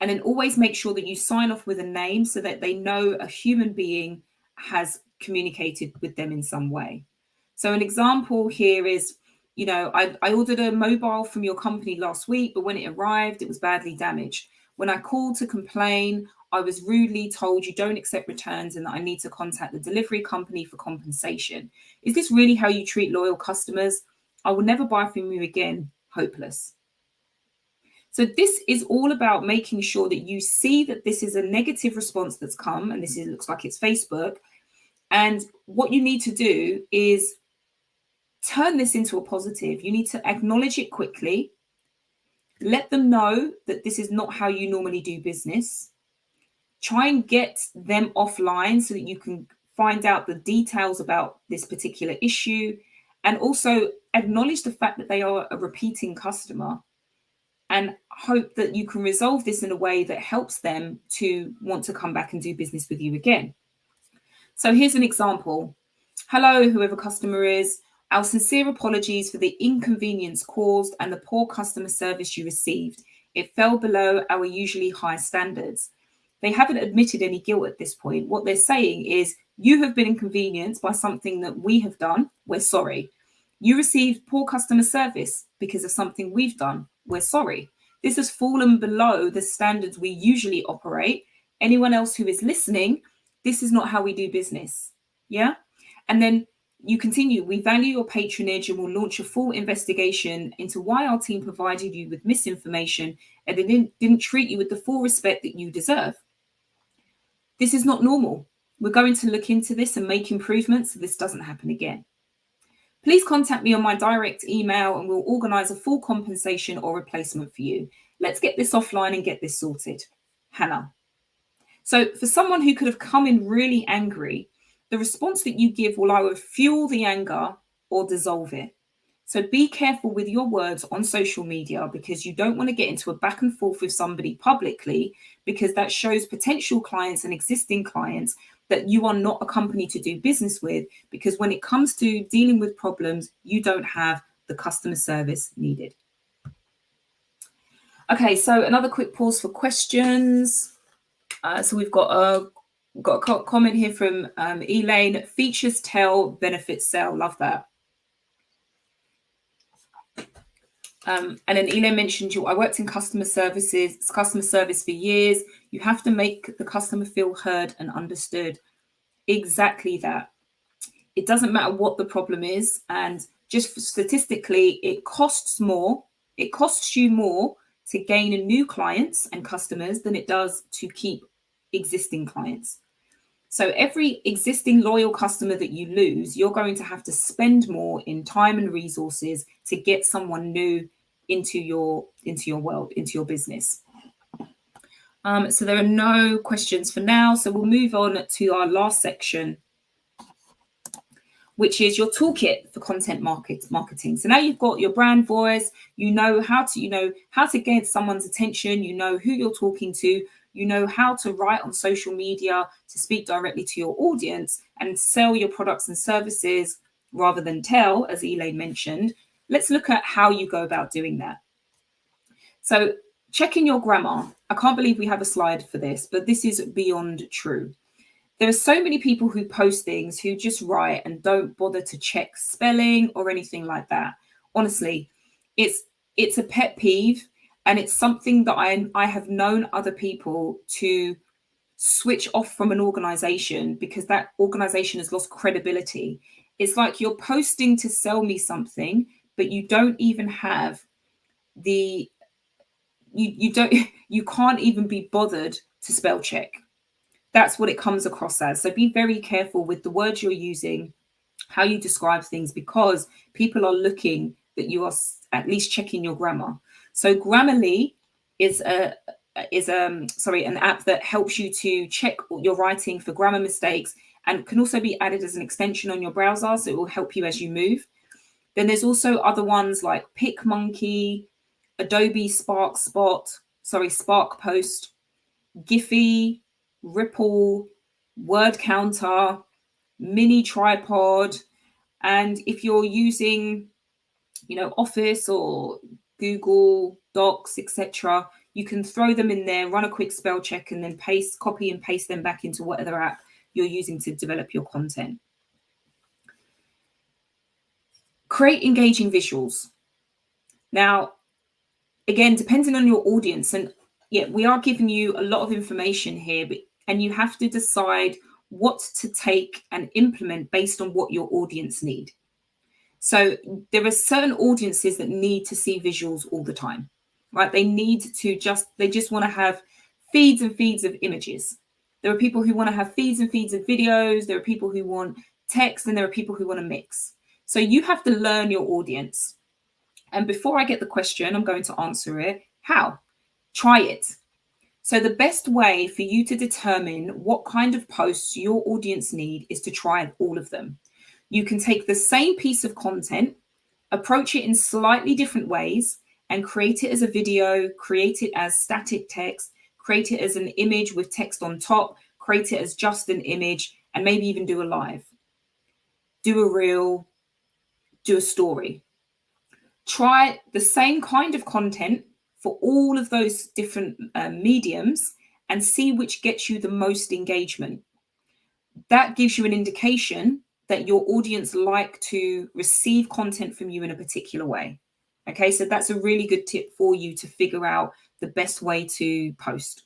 And then always make sure that you sign off with a name so that they know a human being has communicated with them in some way. So an example here is, I ordered a mobile from your company last week, but when it arrived, it was badly damaged. When I called to complain, I was rudely told you don't accept returns and that I need to contact the delivery company for compensation. Is this really how you treat loyal customers? I will never buy from you again. Hopeless. So this is all about making sure that you see that this is a negative response that's come, and looks like it's Facebook. And what you need to do is turn this into a positive. You need to acknowledge it quickly. Let them know that this is not how you normally do business. Try and get them offline so that you can find out the details about this particular issue, and also acknowledge the fact that they are a repeating customer, and hope that you can resolve this in a way that helps them to want to come back and do business with you again. So here's an example. Hello, whoever customer is. Our sincere apologies for the inconvenience caused and the poor customer service you received. It fell below our usually high standards. They haven't admitted any guilt at this point. What they're saying is, you have been inconvenienced by something that we have done. We're sorry. You received poor customer service because of something we've done. We're sorry. This has fallen below the standards we usually operate. Anyone else who is listening, this is not how we do business. Yeah. And then you continue. We value your patronage and will launch a full investigation into why our team provided you with misinformation and they didn't treat you with the full respect that you deserve. This is not normal. We're going to look into this and make improvements so this doesn't happen again. Please contact me on my direct email and we'll organise a full compensation or replacement for you. Let's get this offline and get this sorted. Hannah. So for someone who could have come in really angry, the response that you give will either fuel the anger or dissolve it. So be careful with your words on social media, because you don't want to get into a back and forth with somebody publicly, because that shows potential clients and existing clients that you are not a company to do business with, because when it comes to dealing with problems, you don't have the customer service needed. Okay, so another quick pause for questions. So we've got a comment here from Elaine. Features tell, benefits sell. Love that. And then Elaine mentioned I worked in customer service for years. You have to make the customer feel heard and understood. Exactly that. It doesn't matter what the problem is. And just statistically, it costs more. It costs you more to gain new clients and customers than it does to keep existing clients. So every existing loyal customer that you lose, you're going to have to spend more in time and resources to get someone new into your world, into your business. So there are no questions for now. So we'll move on to our last section, which is your toolkit for content marketing. So now you've got your brand voice, you know how to get someone's attention, you know who you're talking to, you know how to write on social media to speak directly to your audience and sell your products and services rather than tell, as Elaine mentioned. Let's look at how you go about doing that. So checking your grammar. I can't believe we have a slide for this, but this is beyond true. There are so many people who post things who just write and don't bother to check spelling or anything like that. Honestly, it's a pet peeve, and it's something that I have known other people to switch off from an organization because that organization has lost credibility. It's like you're posting to sell me something, but you don't even have you can't even be bothered to spell check. That's what it comes across as. So be very careful with the words you're using, how you describe things, because people are looking that you are at least checking your grammar. So Grammarly is an app that helps you to check your writing for grammar mistakes, and can also be added as an extension on your browser, so it will help you as you move. Then there's also other ones like PicMonkey, Adobe Spark Post, Giphy, Ripple, Word Counter, Mini Tripod. And if you're using, Office or Google Docs, etc., you can throw them in there, run a quick spell check, and then copy and paste them back into whatever app you're using to develop your content. Create engaging visuals. Now, again, depending on your audience, and we are giving you a lot of information here, and you have to decide what to take and implement based on what your audience need. So there are certain audiences that need to see visuals all the time, right? They just want to have feeds and feeds of images. There are people who want to have feeds and feeds of videos. There are people who want text, and there are people who want to mix. So you have to learn your audience. And before I get the question, I'm going to answer it. How? Try it. So the best way for you to determine what kind of posts your audience need is to try all of them. You can take the same piece of content, approach it in slightly different ways, and create it as a video, create it as static text, create it as an image with text on top, create it as just an image, and maybe even do a live. Do a reel, do a story. Try the same kind of content for all of those different mediums and see which gets you the most engagement. That gives you an indication that your audience like to receive content from you in a particular way. Okay, so that's a really good tip for you to figure out the best way to post.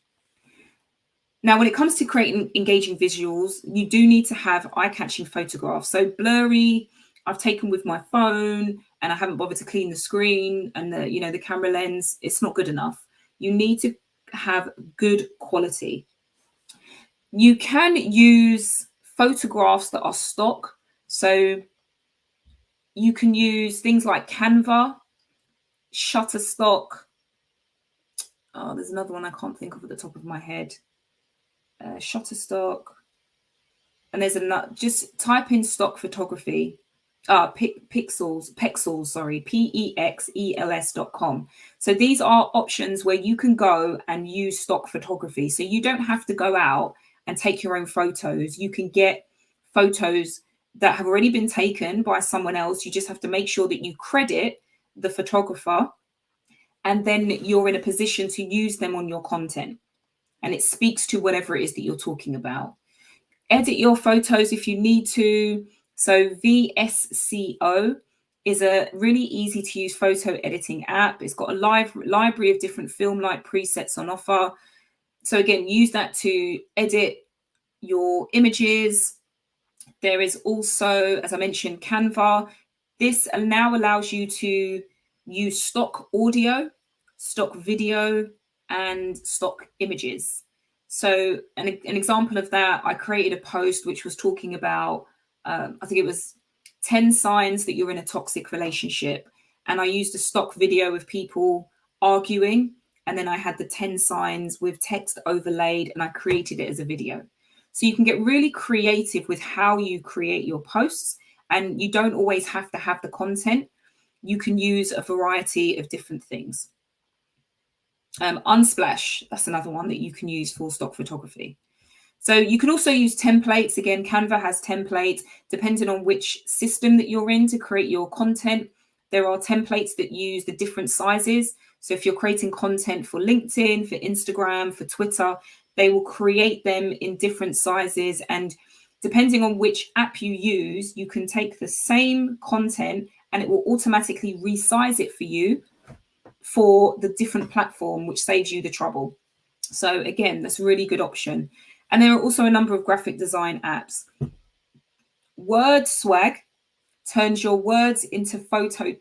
Now, when it comes to creating engaging visuals, you do need to have eye-catching photographs. So blurry, I've taken with my phone and I haven't bothered to clean the screen and the camera lens, it's not good enough. You need to have good quality. You can use photographs that are stock. So you can use things like Canva, Shutterstock. Oh, there's another one I can't think of at the top of my head. Shutterstock. And there's another, just type in stock photography. Pexels, sorry, PEXELS.com. So these are options where you can go and use stock photography. So you don't have to go out and take your own photos. You can get photos that have already been taken by someone else. You just have to make sure that you credit the photographer, and then you're in a position to use them on your content. And it speaks to whatever it is that you're talking about. Edit your photos if you need to. So VSCO is a really easy to use photo editing app. It's got a library of different film-like presets on offer. So again, use that to edit your images. There is also, as I mentioned, Canva. This now allows you to use stock audio, stock video, and stock images. So an example of that, I created a post which was talking about, I think it was 10 signs that you're in a toxic relationship. And I used a stock video of people arguing. And then I had the 10 signs with text overlaid, and I created it as a video. So you can get really creative with how you create your posts, and you don't always have to have the content. You can use a variety of different things. Unsplash, that's another one that you can use for stock photography. So you can also use templates. Again, Canva has templates depending on which system that you're in to create your content. There are templates that use the different sizes. So if you're creating content for LinkedIn, for Instagram, for Twitter, they will create them in different sizes. And depending on which app you use, you can take the same content and it will automatically resize it for you for the different platform, which saves you the trouble. So again, that's a really good option. And there are also a number of graphic design apps. WordSwag turns your words into WordSwag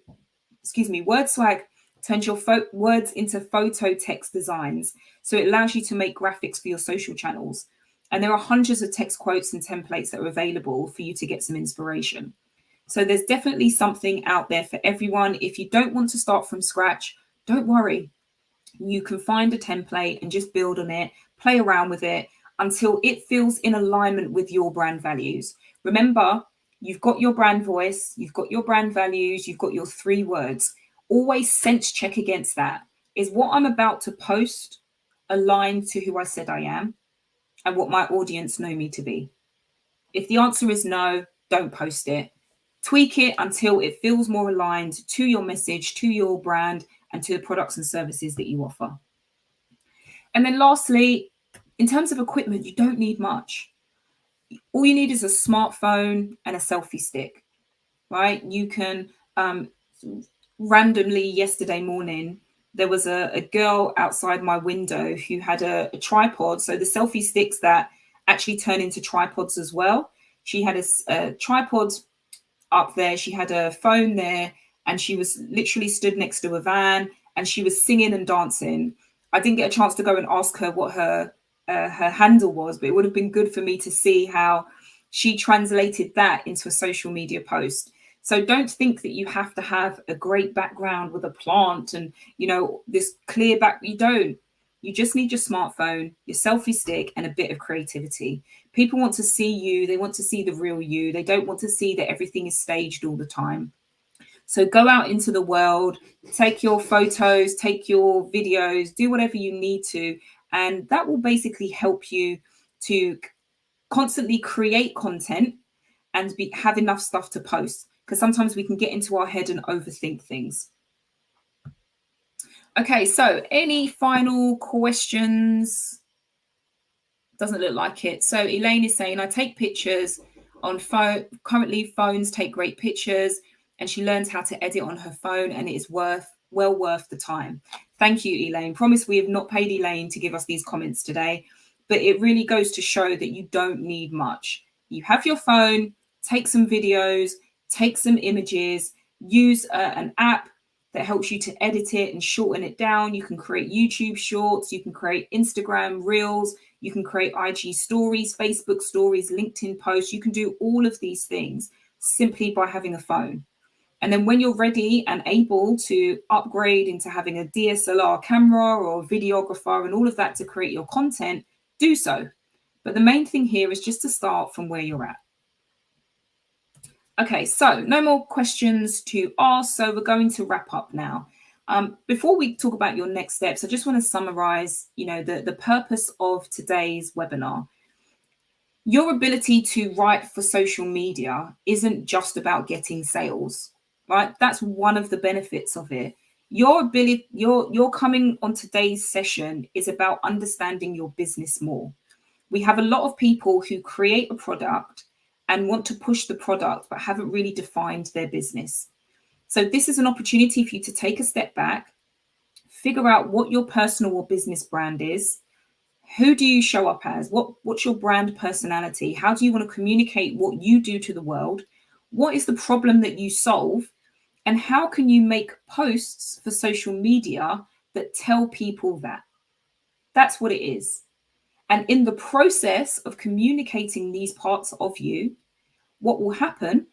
turns your words into photo text designs. So it allows you to make graphics for your social channels. And there are hundreds of text quotes and templates that are available for you to get some inspiration. So there's definitely something out there for everyone. If you don't want to start from scratch, don't worry. You can find a template and just build on it, play around with it until it feels in alignment with your brand values. Remember, you've got your brand voice, you've got your brand values, you've got your 3 words. Always sense check against that. Is what I'm about to post aligned to who I said I am and what my audience know me to be? If the answer is no, don't post it. Tweak it until it feels more aligned to your message, to your brand, and to the products and services that you offer. And then lastly, in terms of equipment, you don't need much. All you need is a smartphone and a selfie stick, right? You can randomly yesterday morning, there was a girl outside my window who had a tripod. So the selfie sticks that actually turn into tripods as well. She had a tripod up there. She had a phone there, and she was literally stood next to a van, and she was singing and dancing. I didn't get a chance to go and ask her what her handle was, but it would have been good for me to see how she translated that into a social media post. So don't think that you have to have a great background with a plant and, you know, this clear back. You don't. You just need your smartphone, your selfie stick, and a bit of creativity. People want to see you. They want to see the real you. They don't want to see that everything is staged all the time. So go out into the world, take your photos, take your videos, do whatever you need to. And that will basically help you to constantly create content and have enough stuff to post. Because sometimes we can get into our head and overthink things. Okay, so any final questions? Doesn't look like it. So Elaine is saying, I take pictures on phone. Currently, phones take great pictures, and she learns how to edit on her phone, and it is well worth the time. Thank you, Elaine. Promise we have not paid Elaine to give us these comments today, but it really goes to show that you don't need much. You have your phone, take some videos, take some images, use an app that helps you to edit it and shorten it down. You can create YouTube shorts, you can create Instagram reels, you can create IG stories, Facebook stories, LinkedIn posts. You can do all of these things simply by having a phone. And then when you're ready and able to upgrade into having a DSLR camera or a videographer and all of that to create your content, do so. But the main thing here is just to start from where you're at. Okay, so no more questions to ask. So we're going to wrap up now. Before we talk about your next steps, I just want to summarize, the purpose of today's webinar. Your ability to write for social media isn't just about getting sales, right? That's one of the benefits of it. Your ability, your coming on today's session is about understanding your business more. We have a lot of people who create a product and want to push the product, but haven't really defined their business. So this is an opportunity for you to take a step back, figure out what your personal or business brand is. Who do you show up as? What's your brand personality? How do you want to communicate what you do to the world? What is the problem that you solve? And how can you make posts for social media that tell people that? That's what it is. And in the process of communicating these parts of you, what will happen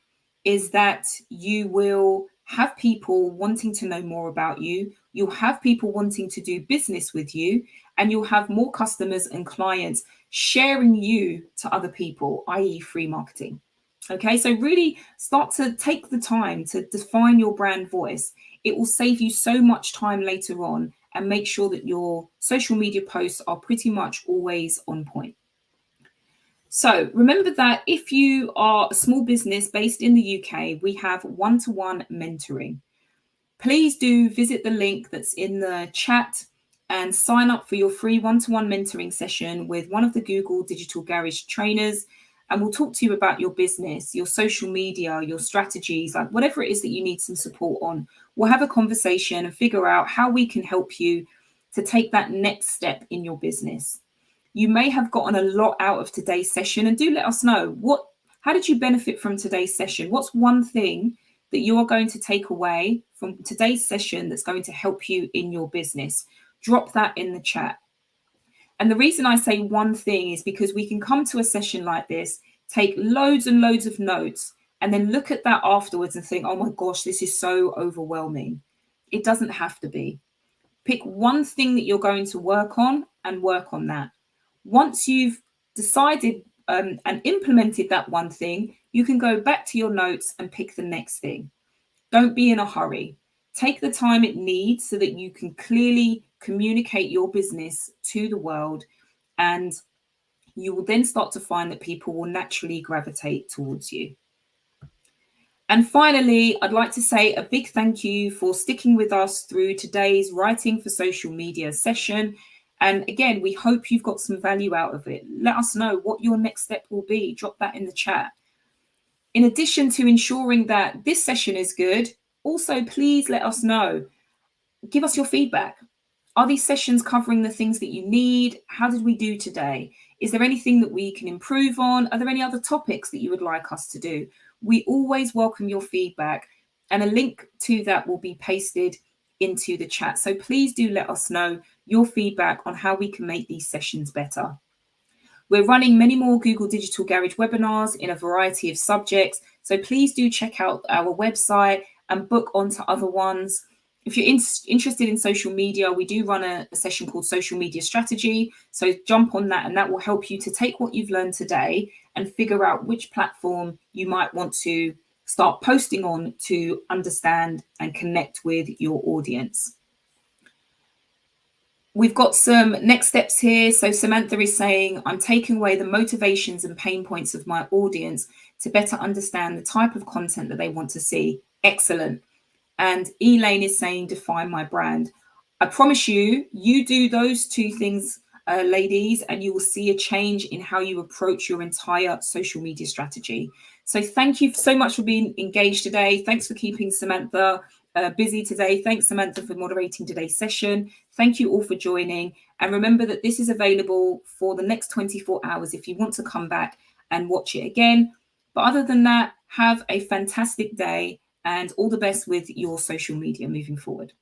is that you will have people wanting to know more about you. You'll have people wanting to do business with you, and you'll have more customers and clients sharing you to other people, i.e. free marketing. Okay, so really start to take the time to define your brand voice. It will save you so much time later on and make sure that your social media posts are pretty much always on point. So remember that if you are a small business based in the UK, we have one-to-one mentoring. Please do visit the link that's in the chat and sign up for your free one-to-one mentoring session with one of the Google Digital Garage trainers. And we'll talk to you about your business, your social media, your strategies, like whatever it is that you need some support on. We'll have a conversation and figure out how we can help you to take that next step in your business. You may have gotten a lot out of today's session, and do let us know how did you benefit from today's session? What's one thing that you are going to take away from today's session that's going to help you in your business? Drop that in the chat. And the reason I say one thing is because we can come to a session like this, take loads and loads of notes, and then look at that afterwards and think, oh my gosh, this is so overwhelming. It doesn't have to be. Pick one thing that you're going to work on and work on that. Once you've decided and implemented that one thing, you can go back to your notes and pick the next thing. Don't be in a hurry. Take the time it needs so that you can clearly communicate your business to the world, and you will then start to find that people will naturally gravitate towards you. And finally, I'd like to say a big thank you for sticking with us through today's Writing for Social Media session. And again, we hope you've got some value out of it. Let us know what your next step will be. Drop that in the chat. In addition to ensuring that this session is good, also please let us know. Give us your feedback. Are these sessions covering the things that you need? How did we do today? Is there anything that we can improve on? Are there any other topics that you would like us to do? We always welcome your feedback, and a link to that will be pasted into the chat. So please do let us know your feedback on how we can make these sessions better. We're running many more Google Digital Garage webinars in a variety of subjects. So please do check out our website and book onto other ones. If you're interested in social media, we do run a session called Social Media Strategy. So jump on that, and that will help you to take what you've learned today and figure out which platform you might want to start posting on to understand and connect with your audience. We've got some next steps here. So Samantha is saying, I'm taking away the motivations and pain points of my audience to better understand the type of content that they want to see. Excellent. And Elaine is saying, define my brand. I promise you, you do those two things, ladies, and you will see a change in how you approach your entire social media strategy. So thank you so much for being engaged today. Thanks for keeping Samantha busy today. Thanks, Samantha, for moderating today's session. Thank you all for joining. And remember that this is available for the next 24 hours if you want to come back and watch it again. But other than that, have a fantastic day and all the best with your social media moving forward.